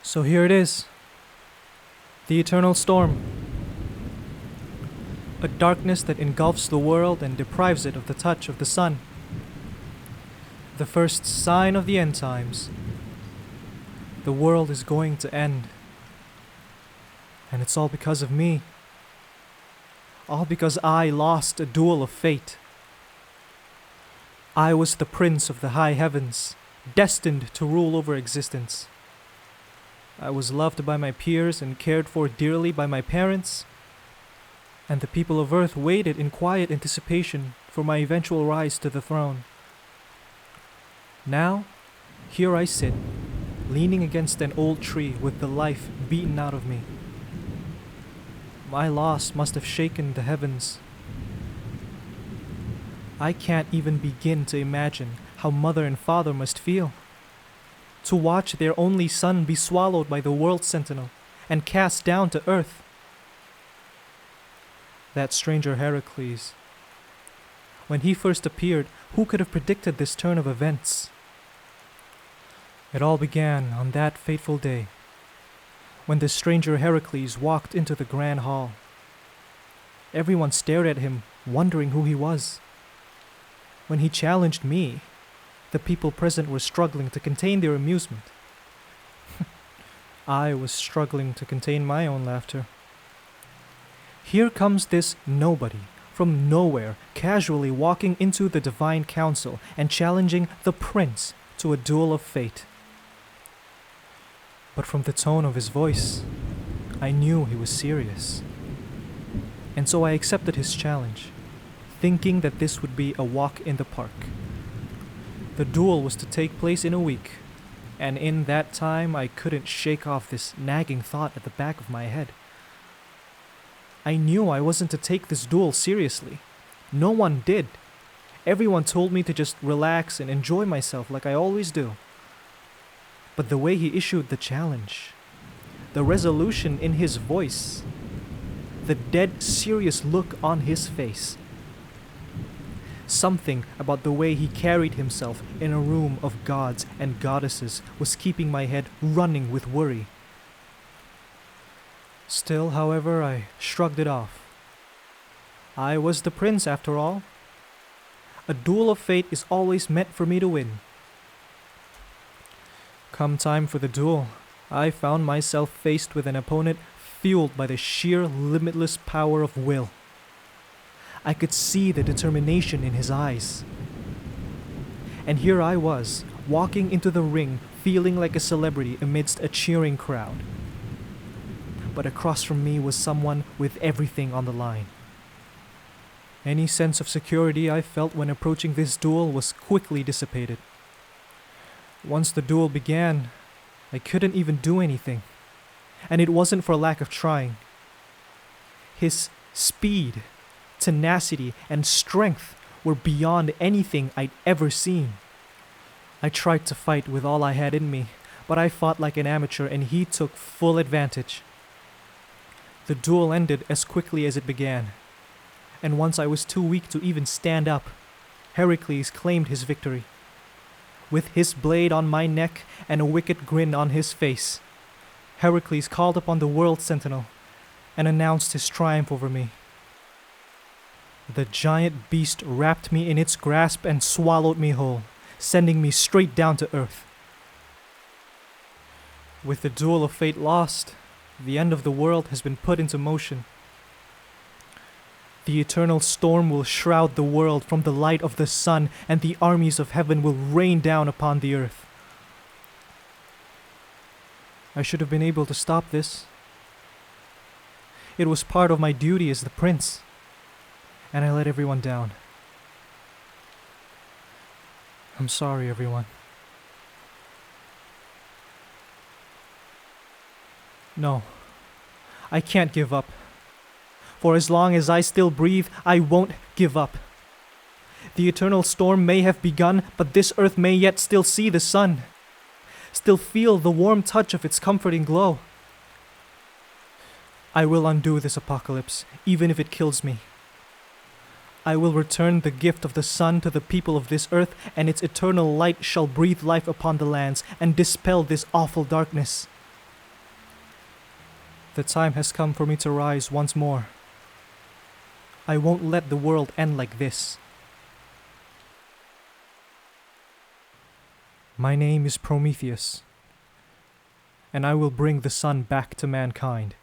So here it is, the eternal storm. A darkness that engulfs the world and deprives it of the touch of the sun. The first sign of the end times. The world is going to end. And it's all because of me. All because I lost a duel of fate. I was the prince of the high heavens, destined to rule over existence. I was loved by my peers and cared for dearly by my parents, and the people of Earth waited in quiet anticipation for my eventual rise to the throne. Now, here I sit, leaning against an old tree with the life beaten out of me. My loss must have shaken the heavens. I can't even begin to imagine how mother and father must feel. To watch their only son be swallowed by the world sentinel and cast down to earth. That stranger Heracles. When he first appeared, who could have predicted this turn of events? It all began on that fateful day, when the stranger Heracles walked into the grand hall. Everyone stared at him, wondering who he was. When he challenged me, the people present were struggling to contain their amusement. I was struggling to contain my own laughter. Here comes this nobody, from nowhere, casually walking into the divine council and challenging the prince to a duel of fate. But from the tone of his voice, I knew he was serious. And so I accepted his challenge, thinking that this would be a walk in the park. The duel was to take place in a week, and in that time I couldn't shake off this nagging thought at the back of my head. I knew I wasn't to take this duel seriously. No one did. Everyone told me to just relax and enjoy myself like I always do. But the way he issued the challenge, the resolution in his voice, the dead serious look on his face, something about the way he carried himself in a room of gods and goddesses was keeping my head running with worry. Still, however, I shrugged it off. I was the prince after all. A duel of fate is always meant for me to win. Come time for the duel, I found myself faced with an opponent fueled by the sheer limitless power of will. I could see the determination in his eyes. And here I was, walking into the ring, feeling like a celebrity amidst a cheering crowd. But across from me was someone with everything on the line. Any sense of security I felt when approaching this duel was quickly dissipated. Once the duel began, I couldn't even do anything. And it wasn't for lack of trying. His speed, tenacity, and strength were beyond anything I'd ever seen. I tried to fight with all I had in me, but I fought like an amateur and he took full advantage. The duel ended as quickly as it began, and once I was too weak to even stand up, Heracles claimed his victory. With his blade on my neck and a wicked grin on his face, Heracles called upon the world sentinel and announced his triumph over me. The giant beast wrapped me in its grasp and swallowed me whole, sending me straight down to earth. With the duel of fate lost, the end of the world has been put into motion. The eternal storm will shroud the world from the light of the sun, and the armies of heaven will rain down upon the earth. I should have been able to stop this. It was part of my duty as the prince, and I let everyone down. I'm sorry, everyone. No, I can't give up. For as long as I still breathe, I won't give up. The eternal storm may have begun, but this earth may yet still see the sun, still feel the warm touch of its comforting glow. I will undo this apocalypse, even if it kills me. I will return the gift of the sun to the people of this earth, and its eternal light shall breathe life upon the lands and dispel this awful darkness. The time has come for me to rise once more. I won't let the world end like this. My name is Prometheus, and I will bring the sun back to mankind.